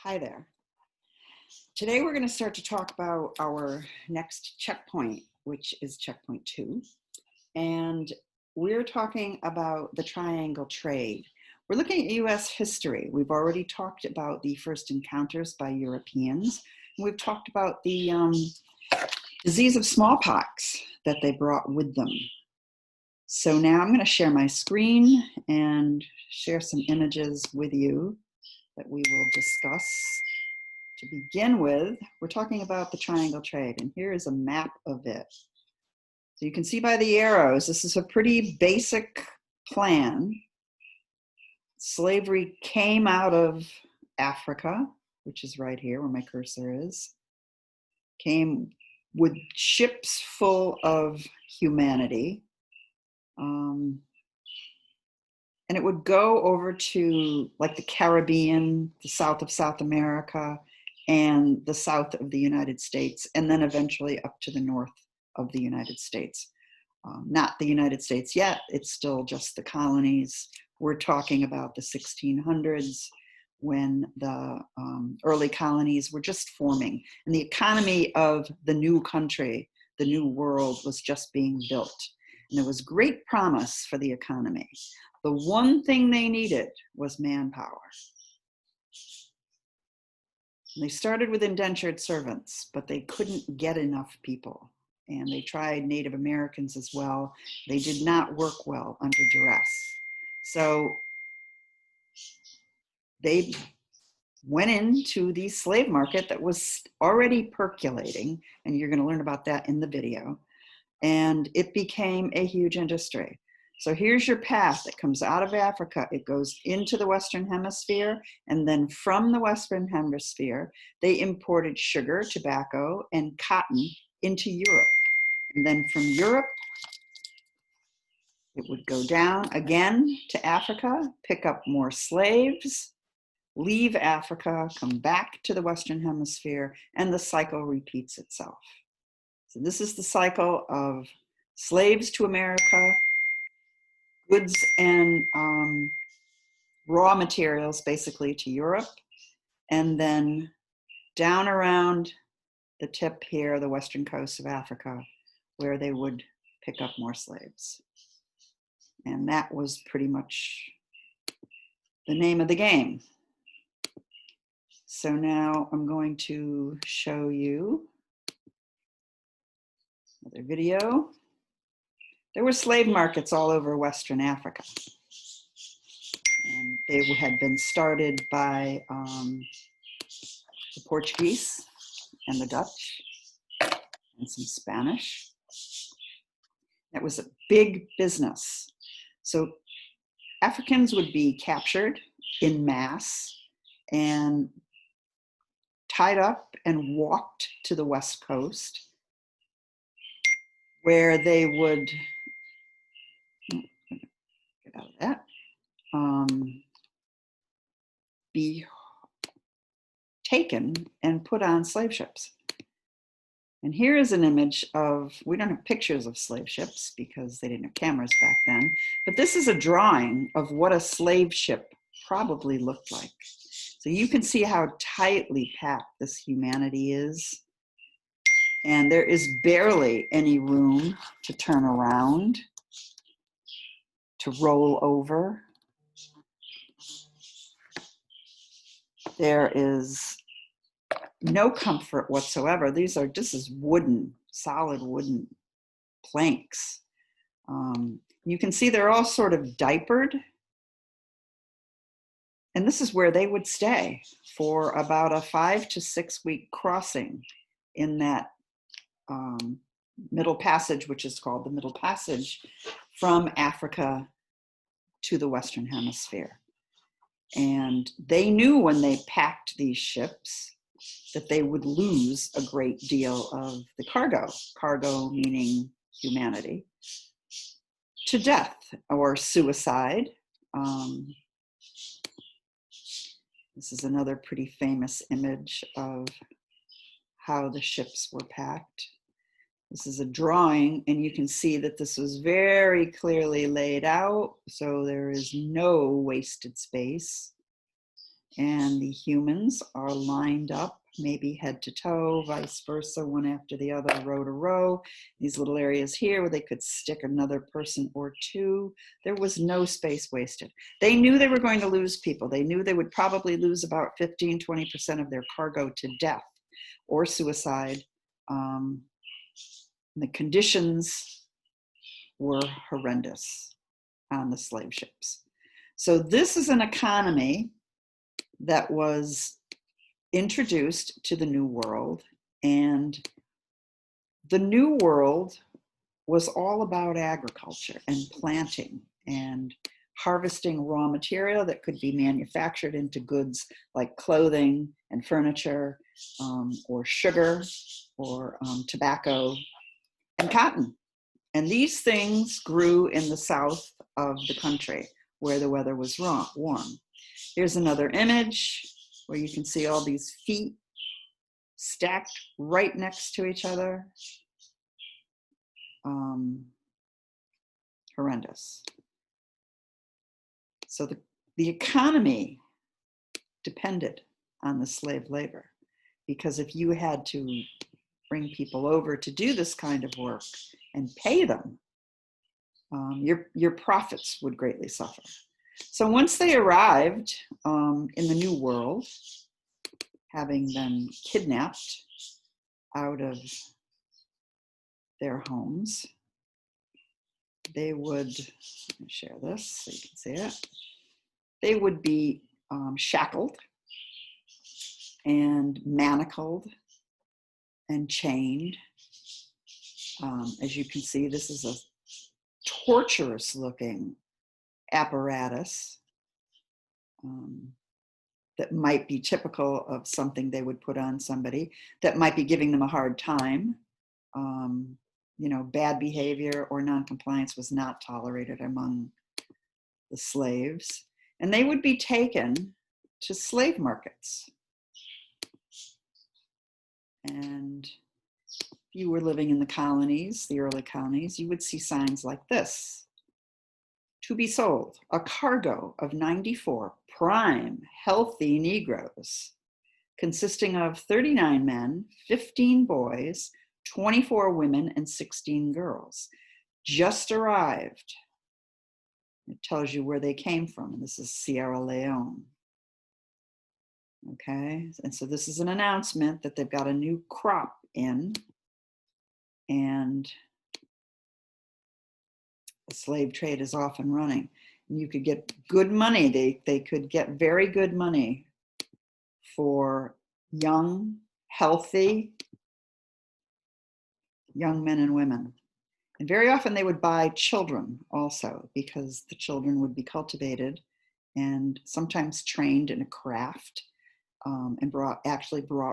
Hi there. Today we're going to start to talk about our next checkpoint, which is checkpoint 2. And we're talking about the triangle trade. We're looking at US history. We've already talked about the first encounters by Europeans. And we've talked about the disease of smallpox that they brought with them. So now I'm going to share my screen and share some images with you that we will discuss. To begin with, we're talking about the triangle trade, and here is a map of it. So you can see by the arrows, this is a pretty basic plan. Slavery came out of Africa, which is right here where my cursor is, came with ships full of humanity. And it would go over to like the Caribbean, the south of South America, and the south of the United States, and then eventually up to the north of the United States. Not the United States yet, it's still just the colonies. We're talking about the 1600s when the early colonies were just forming, and the economy of the new country, the new world, was just being built. And there was great promise for the economy. The one thing they needed was manpower. And they started with indentured servants, but they couldn't get enough people. And they tried Native Americans as well. They did not work well under duress. So they went into the slave market that was already percolating, and you're going to learn about that in the video. And it became a huge industry. So here's your path that comes out of Africa. It goes into the Western Hemisphere, and then from the Western Hemisphere, they imported sugar, tobacco, and cotton into Europe. And then from Europe, it would go down again to Africa, pick up more slaves, leave Africa, come back to the Western Hemisphere, and the cycle repeats itself. So this is the cycle of slaves to America, goods and raw materials basically to Europe, and then down around the tip here, the western coast of Africa, where they would pick up more slaves. And that was pretty much the name of the game. So now I'm going to show you another video. There were slave markets all over Western Africa. And they had been started by the Portuguese and the Dutch and some Spanish. That was a big business. So Africans would be captured in mass and tied up and walked to the West Coast, where they would, get out of that, be taken and put on slave ships. And here is an image of, we don't have pictures of slave ships because they didn't have cameras back then, but this is a drawing of what a slave ship probably looked like. So you can see how tightly packed this humanity is. And there is barely any room to turn around, to roll over. There is no comfort whatsoever. This is wooden, solid wooden planks. You can see they're all sort of diapered. And this is where they would stay for about a 5 to 6 week crossing in that Middle Passage, which is called the Middle Passage, from Africa to the Western Hemisphere. And they knew when they packed these ships that they would lose a great deal of the cargo meaning humanity, to death or suicide. This is another pretty famous image of how the ships were packed. This is a drawing, and you can see that this was very clearly laid out, so there is no wasted space. and the humans are lined up, maybe head to toe, vice versa, one after the other, row to row. These little areas here where they could stick another person or two. There was no space wasted. They knew they were going to lose people. They knew they would probably lose about 15-20% of their cargo to death or suicide. The conditions were horrendous on the slave ships. So this is an economy that was introduced to the New World, and the New World was all about agriculture and planting and harvesting raw material that could be manufactured into goods like clothing and furniture, or sugar, or tobacco and cotton. And these things grew in the south of the country where the weather was warm. Here's another image where you can see all these feet stacked right next to each other. Horrendous. So the economy depended on the slave labor, because if you had to bring people over to do this kind of work and pay them, your profits would greatly suffer. So once they arrived in the New World, having been kidnapped out of their homes, they would, let me share this so you can see it, they would be shackled and manacled and chained. As you can see, this is a torturous looking apparatus that might be typical of something they would put on somebody that might be giving them a hard time. Bad behavior or noncompliance was not tolerated among the slaves, and they would be taken to slave markets. And if you were living in the colonies, the early colonies, you would see signs like this: to be sold, a cargo of 94 prime, healthy Negroes, consisting of 39 men, 15 boys, 24 women, and 16 girls, just arrived. It tells you where they came from, and this is Sierra Leone. Okay, and so this is an announcement that they've got a new crop in, and the slave trade is off and running. And you could get good money. They could get very good money for young, healthy young men and women. And very often they would buy children also, because the children would be cultivated and sometimes trained in a craft, and brought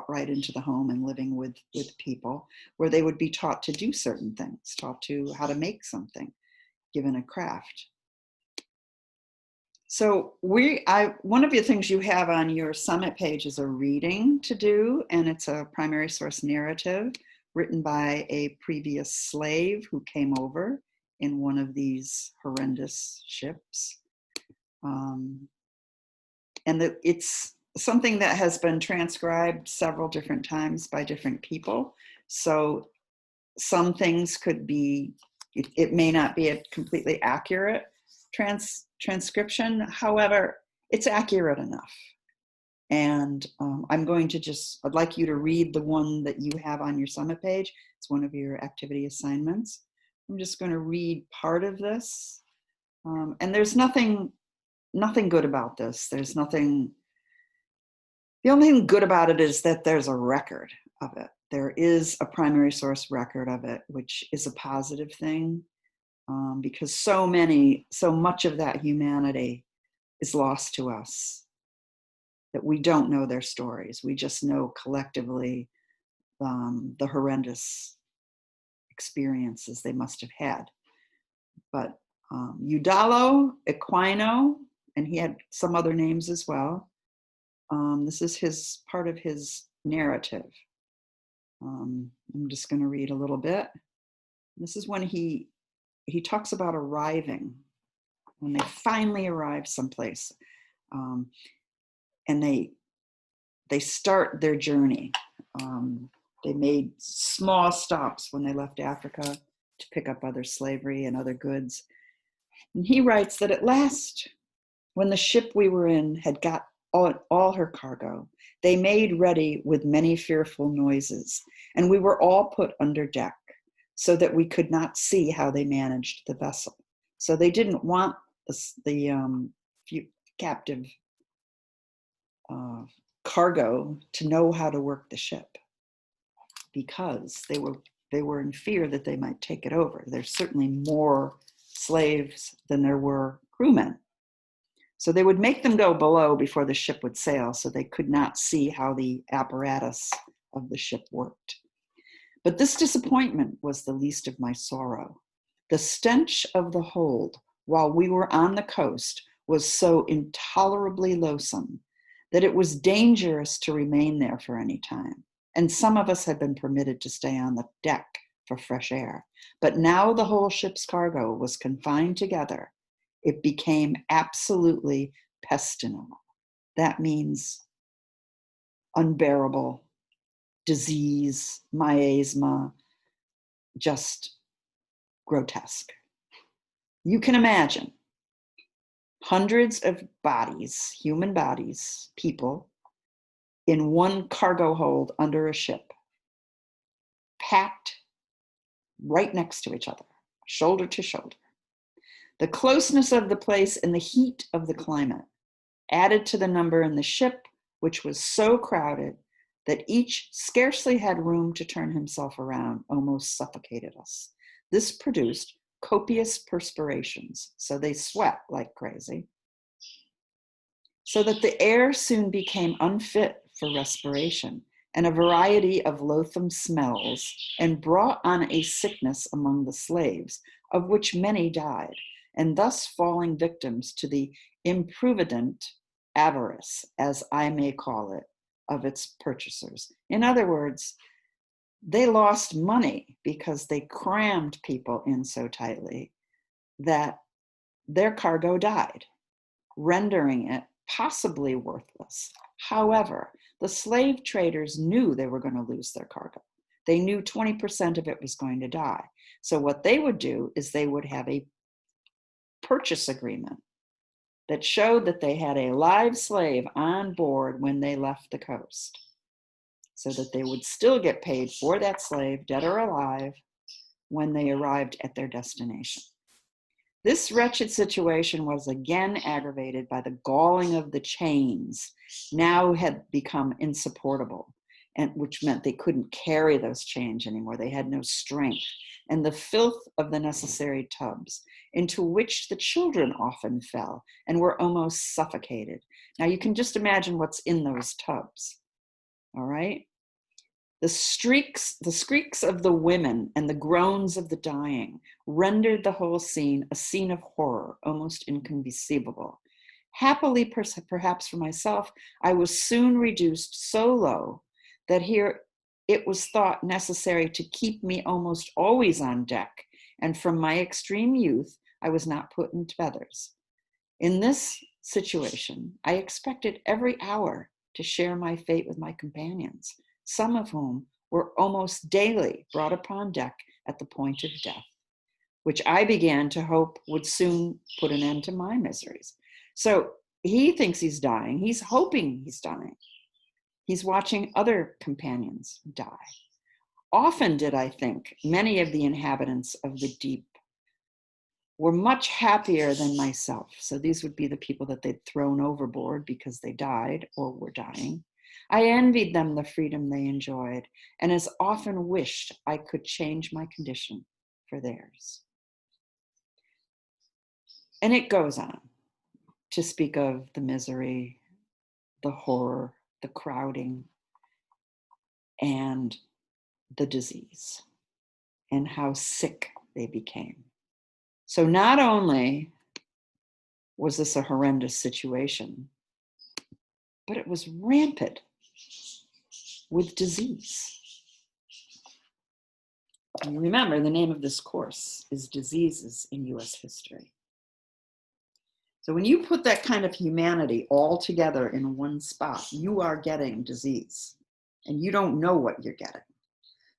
right into the home and living with people, where they would be taught to do certain things, taught to how to make something, given a craft. So one of the things you have on your summit page is a reading to do, and it's a primary source narrative written by a previous slave who came over in one of these horrendous ships. And it's something that has been transcribed several different times by different people. So some things could be, it may not be a completely accurate transcription. However, it's accurate enough. And I'd like you to read the one that you have on your summit page. It's one of your activity assignments. I'm just going to read part of this. And there's nothing good about this. There's nothing, the only thing good about it is that there's a record of it. There is a primary source record of it, which is a positive thing, because so much of that humanity is lost to us, that we don't know their stories. We just know collectively the horrendous experiences they must have had. But Eudalo Equino, and he had some other names as well. This is part of his narrative. I'm just going to read a little bit. This is when he talks about arriving, when they finally arrived someplace. and they start their journey. They made small stops when they left Africa to pick up other slavery and other goods. And he writes that at last, when the ship we were in had got all her cargo, they made ready with many fearful noises, and we were all put under deck so that we could not see how they managed the vessel. So they didn't want the captive cargo to know how to work the ship, because they were in fear that they might take it over. There's certainly more slaves than there were crewmen. So they would make them go below before the ship would sail, so they could not see how the apparatus of the ship worked. But this disappointment was the least of my sorrow. The stench of the hold while we were on the coast was so intolerably loathsome that it was dangerous to remain there for any time. And some of us had been permitted to stay on the deck for fresh air. But now the whole ship's cargo was confined together. It became absolutely pestilential. That means unbearable, disease, miasma, just grotesque. You can imagine hundreds of bodies, human bodies, people, in one cargo hold under a ship, packed right next to each other, shoulder to shoulder. The closeness of the place and the heat of the climate added to the number in the ship, which was so crowded that each scarcely had room to turn himself around, almost suffocated us. This produced copious perspirations, so they sweat like crazy, so that the air soon became unfit for respiration, and a variety of loathsome smells, and brought on a sickness among the slaves, of which many died, and thus falling victims to the improvident avarice, as I may call it, of its purchasers. In other words, they lost money because they crammed people in so tightly that their cargo died, rendering it possibly worthless. However, the slave traders knew they were going to lose their cargo. They knew 20% of it was going to die. So what they would do is they would have a purchase agreement that showed that they had a live slave on board when they left the coast, so that they would still get paid for that slave, dead or alive, when they arrived at their destination. This wretched situation was again aggravated by the galling of the chains, now had become insupportable, and which meant they couldn't carry those chains anymore. They had no strength. And the filth of the necessary tubs, into which the children often fell and were almost suffocated. Now you can just imagine what's in those tubs, all right? The squeaks of the women and the groans of the dying rendered the whole scene a scene of horror, almost inconceivable. Happily, perhaps for myself, I was soon reduced so low that here it was thought necessary to keep me almost always on deck, and from my extreme youth, I was not put in feathers. In this situation, I expected every hour to share my fate with my companions, some of whom were almost daily brought upon deck at the point of death, which I began to hope would soon put an end to my miseries. So he thinks he's dying. He's hoping he's dying. He's watching other companions die. Often did I think many of the inhabitants of the deep were much happier than myself. So these would be the people that they'd thrown overboard because they died or were dying. I envied them the freedom they enjoyed, and as often wished I could change my condition for theirs. And it goes on to speak of the misery, the horror, the crowding, and the disease, and how sick they became. So not only was this a horrendous situation, but it was rampant with disease. And remember, the name of this course is Diseases in U.S. History. So when you put that kind of humanity all together in one spot, you are getting disease and you don't know what you're getting.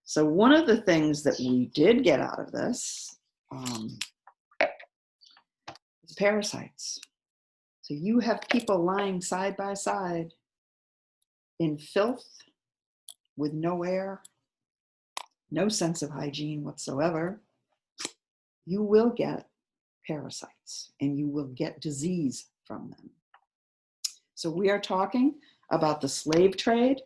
So one of the things that we did get out of this is parasites. So you have people lying side by side in filth with no air, no sense of hygiene whatsoever. You will get parasites and you will get disease from them. So we are talking about the slave trade,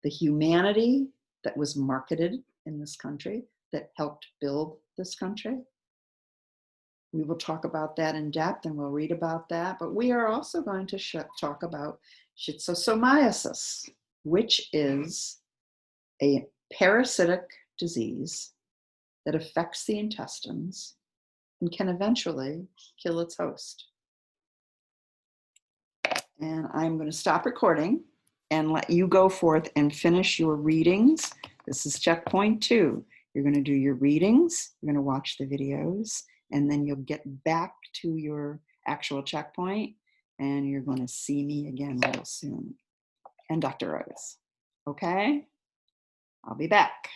the humanity that was marketed in this country that helped build this country. We will talk about that in depth and we'll read about that, but we are also going to talk about schistosomiasis, which is a parasitic disease that affects the intestines and can eventually kill its host. And I'm going to stop recording and let you go forth and finish your readings. This is checkpoint 2. You're going to do your readings, you're going to watch the videos, and then you'll get back to your actual checkpoint and you're going to see me again real soon. And Dr. Rose. Okay? I'll be back.